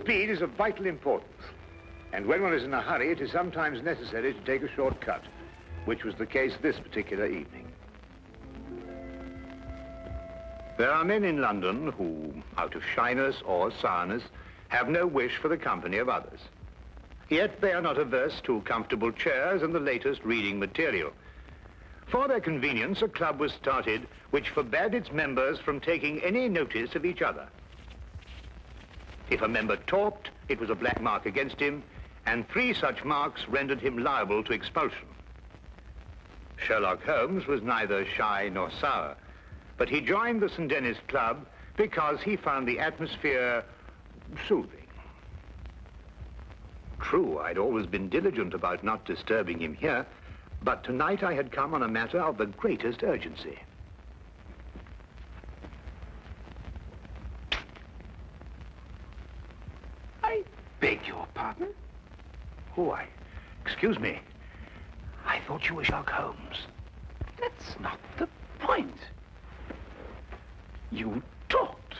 Speed is of vital importance. And when one is in a hurry, it is sometimes necessary to take a shortcut, which was the case this particular evening. There are men in London who, out of shyness or sourness, have no wish for the company of others. Yet they are not averse to comfortable chairs and the latest reading material. For their convenience, a club was started which forbade its members from taking any notice of each other. If a member talked, it was a black mark against him, and 3 such marks rendered him liable to expulsion. Sherlock Holmes was neither shy nor sour, but he joined the St. Denis Club because he found the atmosphere soothing. True, I'd always been diligent about not disturbing him here, but tonight I had come on a matter of the greatest urgency. I beg your pardon? Oh, excuse me. I thought you were Sherlock Holmes. That's not the point. You talked.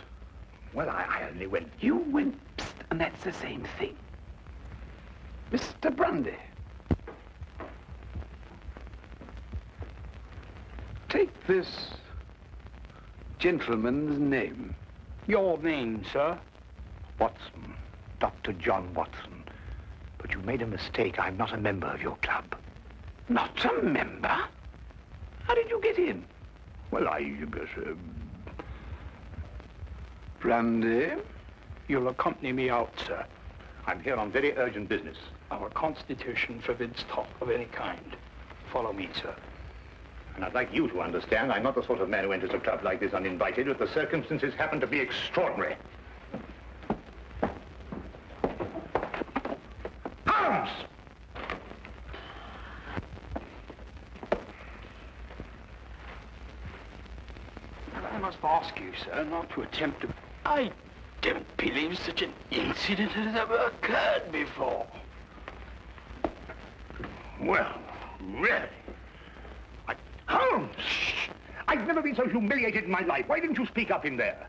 Well, I only went... You went psst, and that's the same thing. Mr. Grundy. Take this gentleman's name. Your name, sir? Watson. Dr. John Watson. But you made a mistake. I'm not a member of your club. Not a member? How did you get in? Well, Brandy? You'll accompany me out, sir. I'm here on very urgent business. Our constitution forbids talk of any kind. Follow me, sir. And I'd like you to understand I'm not the sort of man who enters a club like this uninvited, but the circumstances happen to be extraordinary. Holmes! I must ask you, sir, not to attempt to... I don't believe such an incident has ever occurred before. Well, really? Holmes! I've never been so humiliated in my life. Why didn't you speak up in there?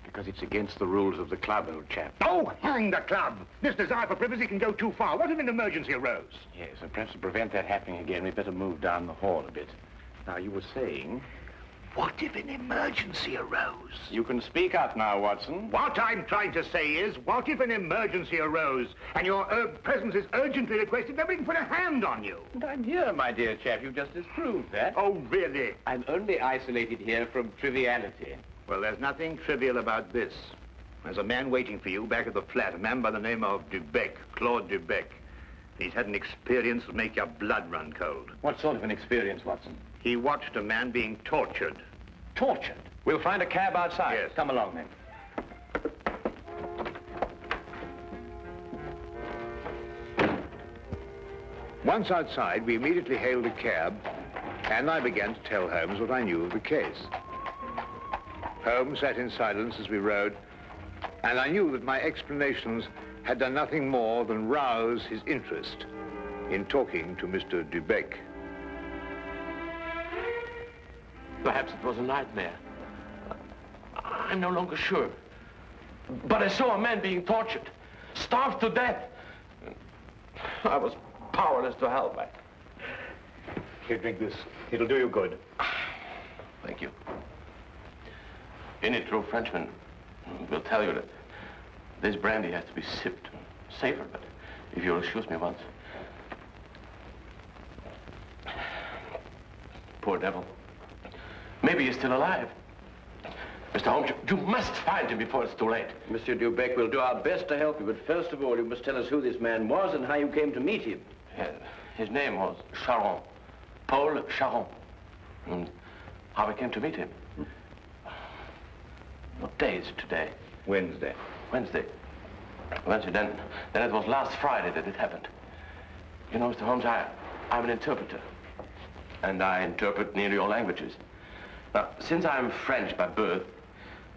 Because it's against the rules of the club, old chap. Oh, hang the club! This desire for privacy can go too far. What if an emergency arose? Yes, and perhaps to prevent that happening again, we'd better move down the hall a bit. Now, you were saying... What if an emergency arose? You can speak up now, Watson. What I'm trying to say is, what if an emergency arose and your presence is urgently requested? Nobody can put a hand on you. And I'm here, my dear chap. You've just disproved that. Oh, really? I'm only isolated here from triviality. Well, there's nothing trivial about this. There's a man waiting for you back at the flat, a man by the name of Dubec, Claude Dubec. He's had an experience that make your blood run cold. What sort of an experience, Watson? He watched a man being tortured. Tortured? We'll find a cab outside. Yes. Come along, then. Once outside, we immediately hailed a cab, and I began to tell Holmes what I knew of the case. Holmes sat in silence as we rode, and I knew that my explanations had done nothing more than rouse his interest in talking to Mr. Dubec. Perhaps it was a nightmare. I'm no longer sure. But I saw a man being tortured, starved to death. I was powerless to help. Here, drink this. It'll do you good. Thank you. Any true Frenchman will tell you that this brandy has to be sipped. Safer, but if you'll excuse me once. Poor devil. Maybe he's still alive. Mr. Holmes, you must find him before it's too late. Monsieur Dubec, we'll do our best to help you, but first of all, you must tell us who this man was and how you came to meet him. His name was Charon. Paul Charon. And how I came to meet him. What day is it today? Wednesday. Wednesday. Wednesday, then it was last Friday that it happened. You know, Mr. Holmes, I'm an interpreter. And I interpret nearly all languages. Now, since I'm French by birth,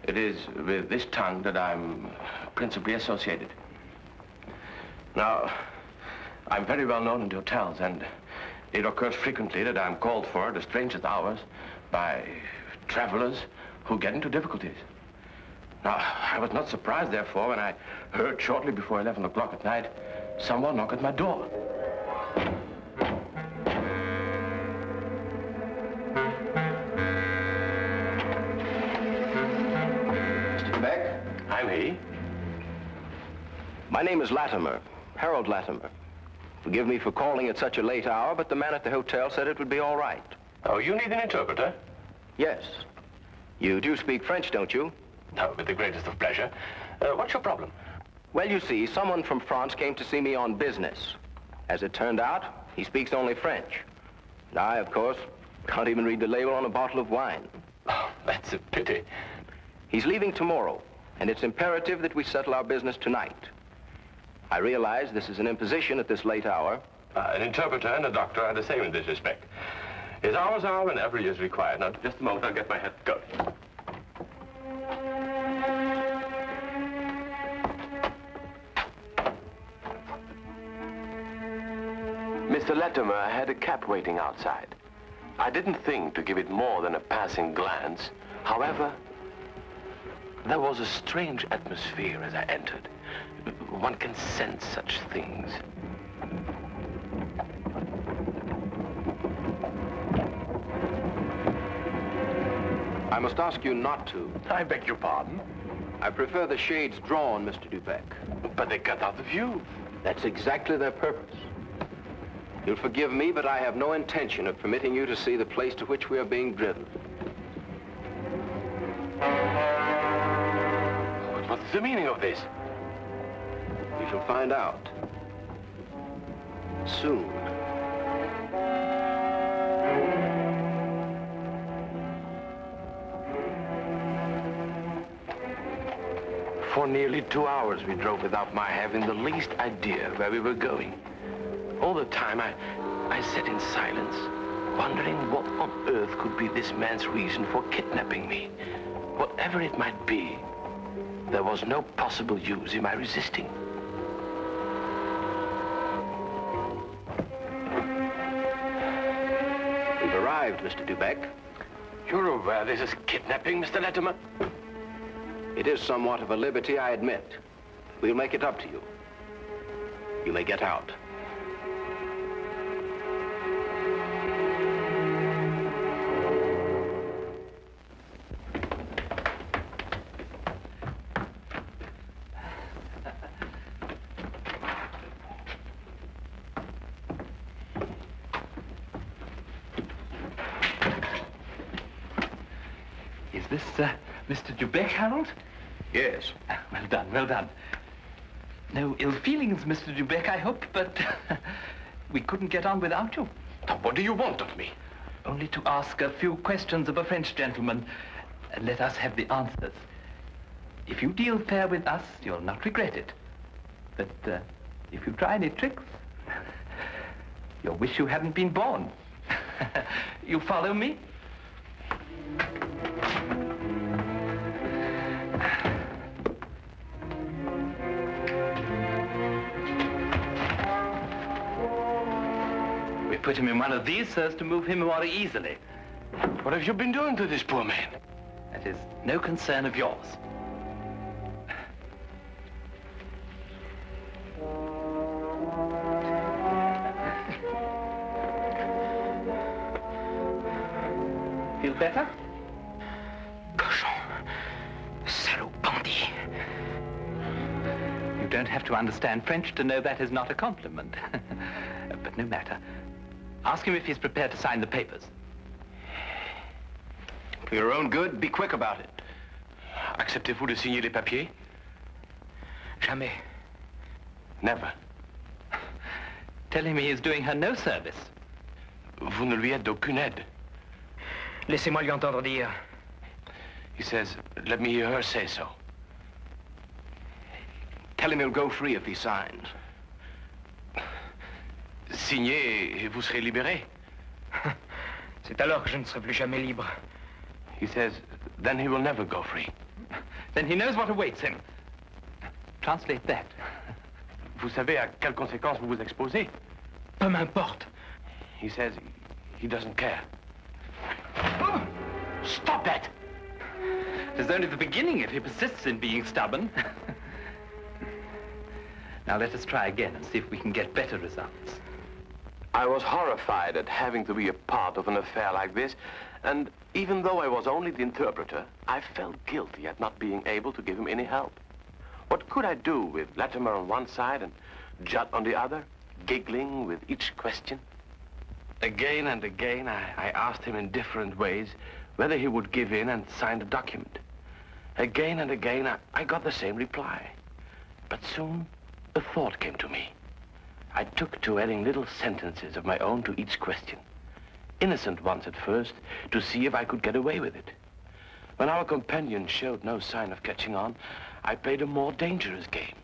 it is with this tongue that I'm principally associated. Now, I'm very well known in the hotels, and it occurs frequently that I'm called for at the strangest hours by travelers who get into difficulties. Now, I was not surprised, therefore, when I heard shortly before 11 o'clock at night someone knock at my door. Mr. Beck? I'm he. My name is Latimer, Harold Latimer. Forgive me for calling at such a late hour, but the man at the hotel said it would be all right. Oh, you need an interpreter? Yes. You do speak French, don't you? No, with the greatest of pleasure. What's your problem? Well, you see, someone from France came to see me on business. As it turned out, he speaks only French. And I, of course, can't even read the label on a bottle of wine. Oh, that's a pity. He's leaving tomorrow, and it's imperative that we settle our business tonight. I realize this is an imposition at this late hour. An interpreter and a doctor are the same in this respect. His hours are whenever he is required. Now, just a moment, I'll get my hat going. Mr. Latimer had a cab waiting outside. I didn't think to give it more than a passing glance. However, there was a strange atmosphere as I entered. One can sense such things. I must ask you not to. I beg your pardon? I prefer the shades drawn, Mr. Dubeck. But they cut out the view. That's exactly their purpose. You'll forgive me, but I have no intention of permitting you to see the place to which we are being driven. What's the meaning of this? You shall find out. Soon. For nearly 2 hours we drove without my having the least idea where we were going. All the time I sat in silence, wondering what on earth could be this man's reason for kidnapping me. Whatever it might be, there was no possible use in my resisting. We've arrived, Mr. Dubeck. You're aware this is kidnapping, Mr. Latimer? It is somewhat of a liberty, I admit. We'll make it up to you. You may get out. Is this, Mr. Dubeck, Harold? Yes. Well done, well done. No ill feelings, Mr. Dubeck, I hope, but we couldn't get on without you. Now, what do you want of me? Only to ask a few questions of a French gentleman, and let us have the answers. If you deal fair with us, you'll not regret it. But if you try any tricks, you'll wish you hadn't been born. You follow me? We put him in one of these so as to move him more easily. What have you been doing to this poor man? That is no concern of yours. Feel better? Cochon. Salaud bandit. You don't have to understand French to know that is not a compliment. But no matter. Ask him if he's prepared to sign the papers. For your own good, be quick about it. Acceptez-vous de signer les papiers? Jamais. Never. Tell him he is doing her no service. Vous ne lui êtes d'aucune aide. Laissez-moi lui entendre dire. He says, let me hear her say so. Tell him he'll go free if he signs. Signez et vous serez libéré. C'est alors que je ne serai plus jamais libre. He says, then he will never go free. Then he knows what awaits him. Translate that. Vous savez à quelles conséquences vous vous exposez? Peu m'importe. He says he doesn't care. Stop that! It is only the beginning if he persists in being stubborn. Now let us try again and see if we can get better results. I was horrified at having to be a part of an affair like this, and even though I was only the interpreter, I felt guilty at not being able to give him any help. What could I do with Latimer on one side and Judd on the other, giggling with each question? Again and again, I asked him in different ways whether he would give in and sign the document. Again and again, I got the same reply. But soon, a thought came to me. I took to adding little sentences of my own to each question. Innocent ones at first, to see if I could get away with it. When our companion showed no sign of catching on, I played a more dangerous game.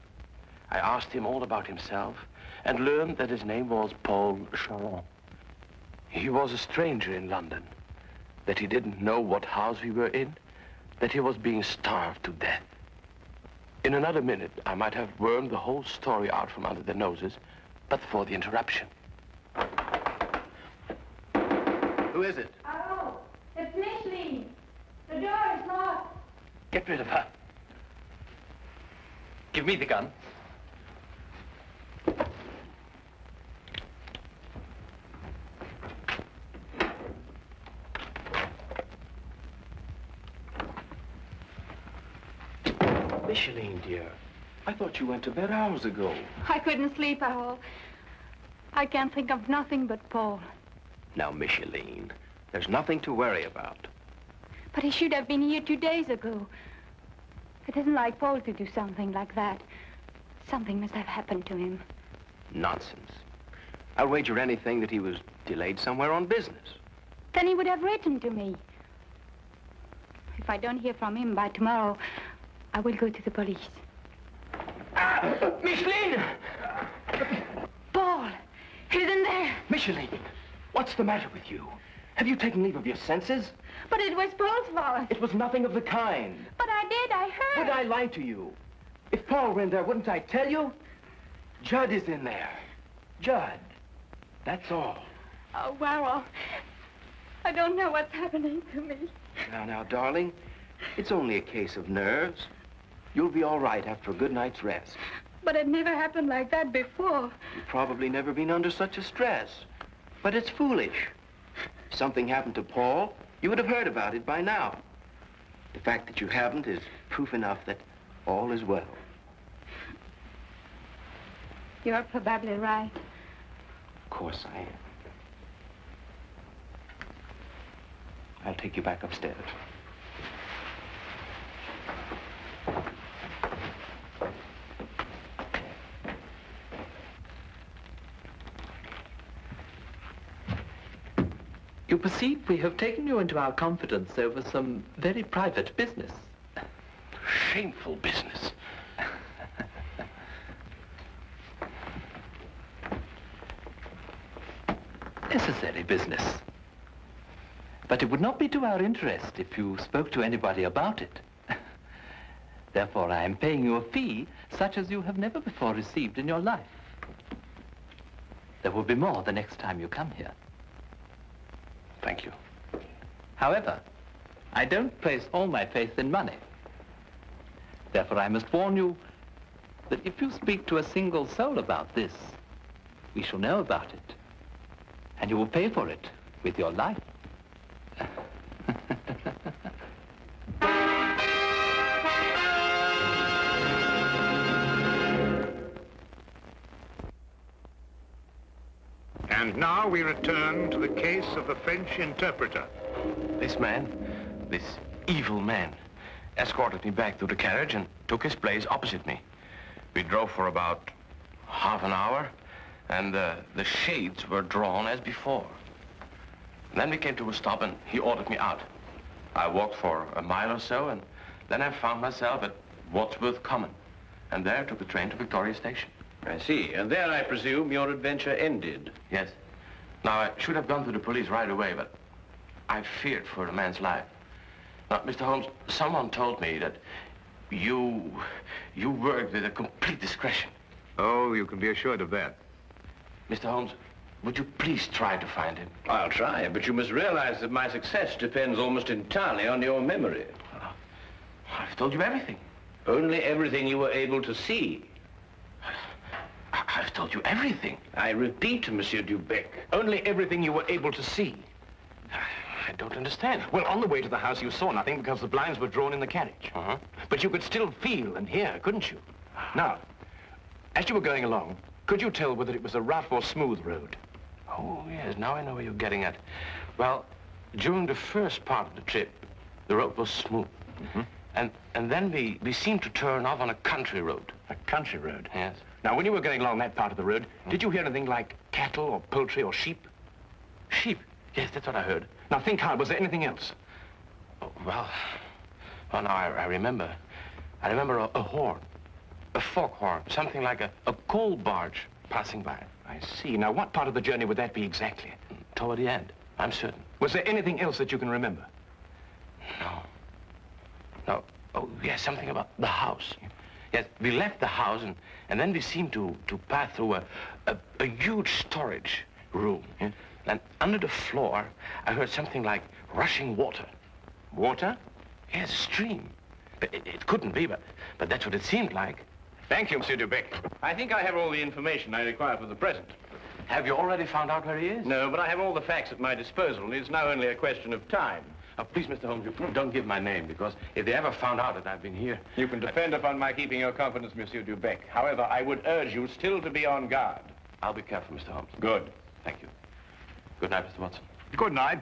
I asked him all about himself and learned that his name was Paul Charon. He was a stranger in London, that he didn't know what house we were in, that he was being starved to death. In another minute, I might have wormed the whole story out from under their noses, but for the interruption. Who is it? Oh, it's Micheline. The door is locked. Get rid of her. Give me the gun. Micheline, dear. I thought you went to bed hours ago. I couldn't sleep at all. I can't think of nothing but Paul. Now, Micheline, there's nothing to worry about. But he should have been here 2 days ago. It isn't like Paul to do something like that. Something must have happened to him. Nonsense. I'll wager anything that he was delayed somewhere on business. Then he would have written to me. If I don't hear from him by tomorrow, I will go to the police. Micheline! Paul! He's in there! Micheline, what's the matter with you? Have you taken leave of your senses? But it was Paul's fault. It was nothing of the kind. But I did, I heard. Would I lie to you? If Paul were in there, wouldn't I tell you? Judd is in there. Judd. That's all. Oh, well, I don't know what's happening to me. Now, darling, it's only a case of nerves. You'll be all right after a good night's rest. But it never happened like that before. You've probably never been under such a stress. But it's foolish. If something happened to Paul, you would have heard about it by now. The fact that you haven't is proof enough that all is well. You're probably right. Of course I am. I'll take you back upstairs. You perceive we have taken you into our confidence over some very private business. Shameful business. Necessary business. But it would not be to our interest if you spoke to anybody about it. Therefore, I am paying you a fee such as you have never before received in your life. There will be more the next time you come here. Thank you. However, I don't place all my faith in money. Therefore, I must warn you that if you speak to a single soul about this, we shall know about it. And you will pay for it with your life. And now we return to the case of the French interpreter. This man, this evil man, escorted me back to the carriage and took his place opposite me. We drove for about half an hour, and the shades were drawn as before. Then we came to a stop, and he ordered me out. I walked for a mile or so, and then I found myself at Wadsworth Common, and there took the train to Victoria Station. I see. And there, I presume, your adventure ended. Yes. Now, I should have gone to the police right away, but I feared for the man's life. Now, Mr. Holmes, someone told me that you worked with a complete discretion. Oh, you can be assured of that. Mr. Holmes, would you please try to find him? I'll try, but you must realize that my success depends almost entirely on your memory. I've told you everything. Only everything you were able to see. I've told you everything. I repeat, Monsieur Dubec, Only everything you were able to see. I don't understand. Well, on the way to the house, you saw nothing because the blinds were drawn in the carriage. Uh-huh. But you could still feel and hear, couldn't you? Now, as you were going along, could you tell whether it was a rough or smooth road? Oh, yes, now I know where you're getting at. Well, during the first part of the trip, the road was smooth. Mm-hmm. And then we seemed to turn off on a country road. A country road? Yes. Now, when you were going along that part of the road, did you hear anything like cattle or poultry or sheep? Sheep? Yes, that's what I heard. Now, think hard. Was there anything else? Oh, well, now I remember. I remember a horn, a foghorn, something like a coal barge passing by. I see. Now, what part of the journey would that be exactly? Toward the end, I'm certain. Was there anything else that you can remember? No. No. Oh, yes, something about the house. Yes, we left the house, and then we seemed to pass through a huge storage room. Yeah. And under the floor, I heard something like rushing water. Water? Yes, a stream. But it couldn't be, but that's what it seemed like. Thank you, Monsieur Dubec. I think I have all the information I require for the present. Have you already found out where he is? No, but I have all the facts at my disposal, and it's now only a question of time. Oh, please, Mr. Holmes, you don't give my name, because if they ever found out that I've been here... You can depend upon my keeping your confidence, Monsieur Dubec. However, I would urge you still to be on guard. I'll be careful, Mr. Holmes. Good. Thank you. Good night, Mr. Watson. Good night.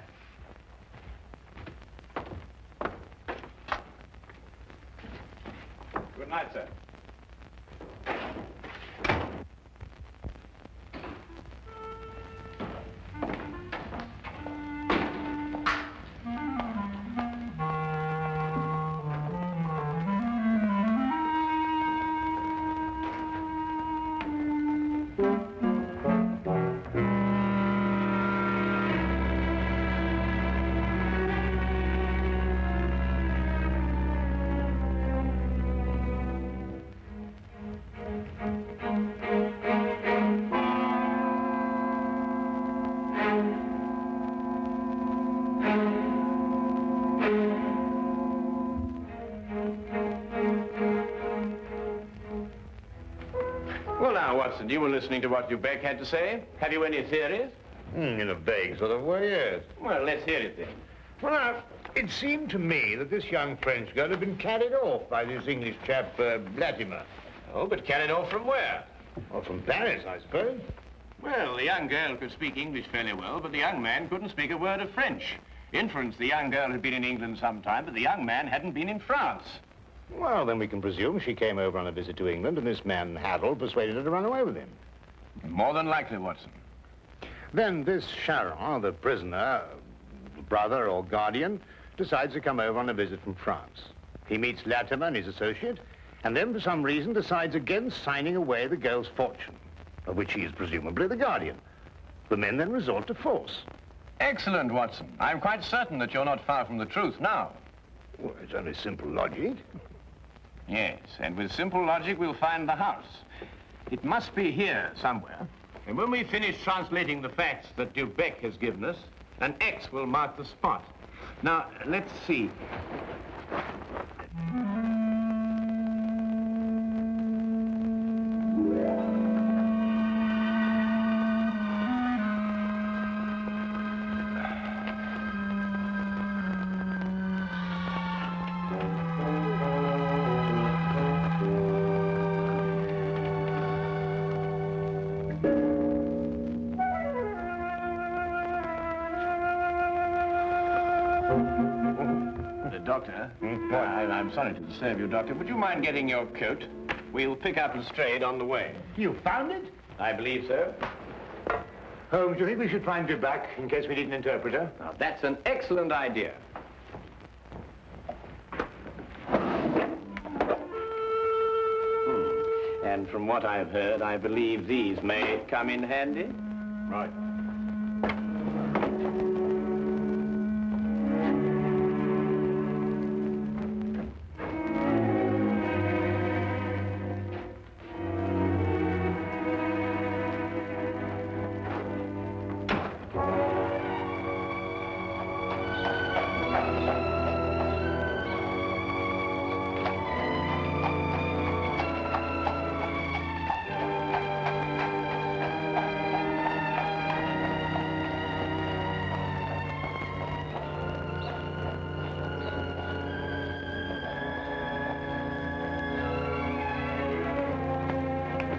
Good night, sir. Well, now, Watson, you were listening to what Dubec had to say. Have you any theories? In a vague sort of way, yes. Well, let's hear it then. Well, now, it seemed to me that this young French girl had been carried off by this English chap, Latimer. Oh, but carried off from where? Or from Paris, I suppose. Well, the young girl could speak English fairly well, but the young man couldn't speak a word of French. Inference, the young girl had been in England some time, but the young man hadn't been in France. Well, then we can presume she came over on a visit to England, and this man, Harold, persuaded her to run away with him. More than likely, Watson. Then this Charon, the prisoner, brother or guardian, decides to come over on a visit from France. He meets Latimer and his associate, and then for some reason decides against signing away the girl's fortune, of which he is presumably the guardian. The men then resort to force. Excellent, Watson. I'm quite certain that you're not far from the truth now. Well, it's only simple logic. Yes, and with simple logic, we'll find the house. It must be here somewhere. And when we finish translating the facts that Dubec has given us, an X will mark the spot. Now, let's see. Doctor, I'm sorry to disturb you, Doctor. Would you mind getting your coat? We'll pick up Lestrade on the way. You found it? I believe so. Holmes, do you think we should find Dubec in case we need an interpreter? Now, that's an excellent idea. And from what I've heard, I believe these may come in handy. Right.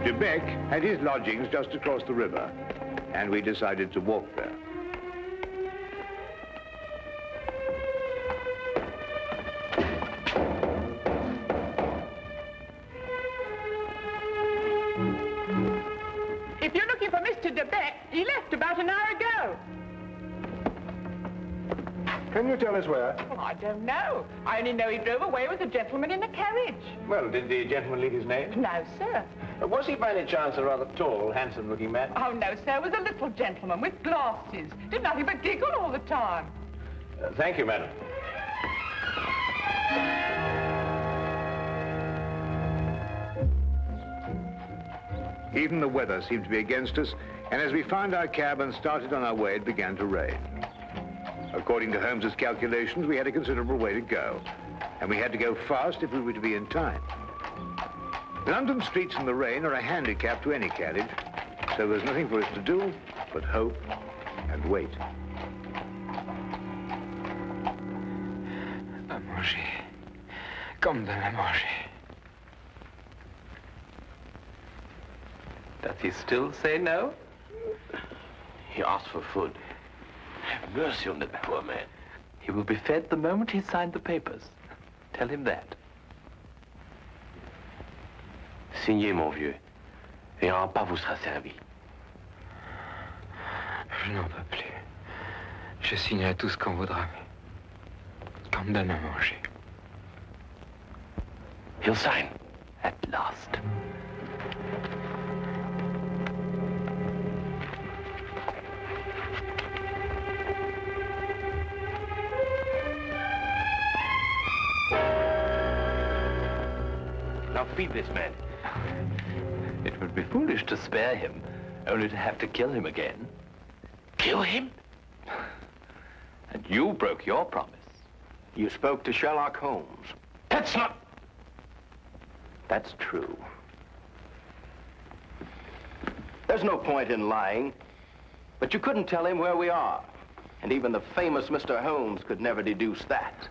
De Beck had his lodgings just across the river, and we decided to walk there. If you're looking for Mr. De Beck, he left about an hour ago. Can you tell us where? Well, I don't know. I only know he drove away with a gentleman in a carriage. Well, did the gentleman leave his name? No, sir. Was he by any chance a rather tall, handsome-looking man? Oh, no, sir. It was a little gentleman with glasses. Did nothing but giggle all the time. Thank you, madam. Even the weather seemed to be against us, and as we found our cab and started on our way, it began to rain. According to Holmes's calculations, we had a considerable way to go, and we had to go fast if we were to be in time. London streets in the rain are a handicap to any carriage, so there's nothing for us to do but hope and wait. À manger. Comme de la manger. Does he still say no? He asked for food. Have mercy on that poor man. He will be fed the moment he signed the papers. Tell him that. Signez, mon vieux, et un repas vous sera servi. Je n'en peux plus. Je signerai tout ce qu'on voudra, mais qu'on me donne à manger. He'll sign. At last. Now feed this man. It would be foolish to spare him, only to have to kill him again. Kill him? And you broke your promise. You spoke to Sherlock Holmes. That's not... That's true. There's no point in lying, but you couldn't tell him where we are. And even the famous Mr. Holmes could never deduce that.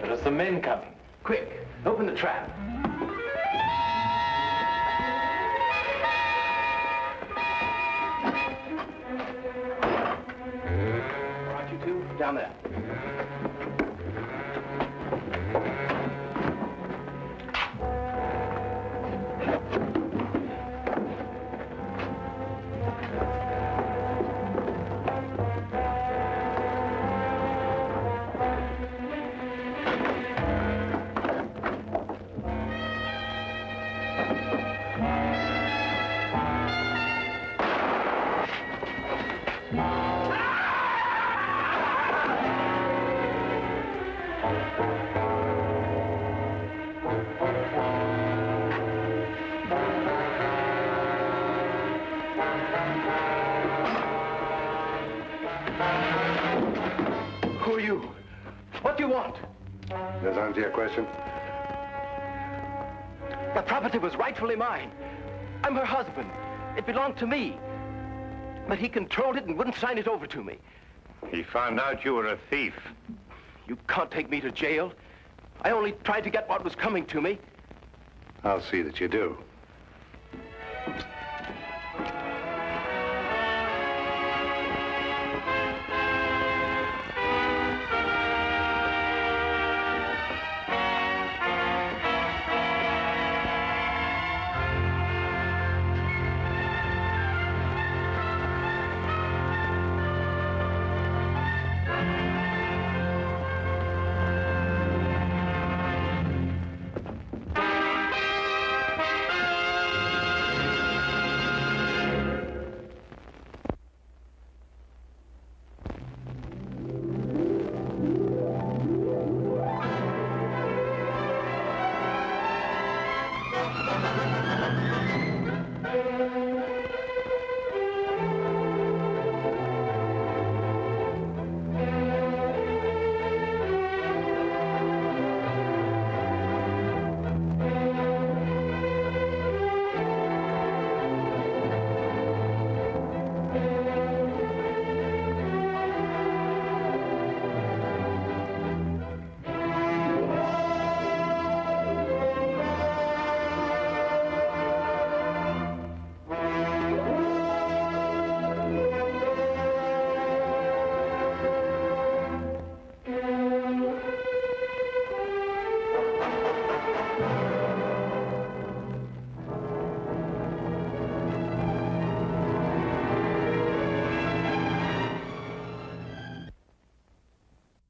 There are some men coming. Quick, open the trap. All right, you two, down there. Who are you? What do you want? Does that answer your question? The property was rightfully mine. I'm her husband. It belonged to me. But he controlled it and wouldn't sign it over to me. He found out you were a thief. You can't take me to jail. I only tried to get what was coming to me. I'll see that you do.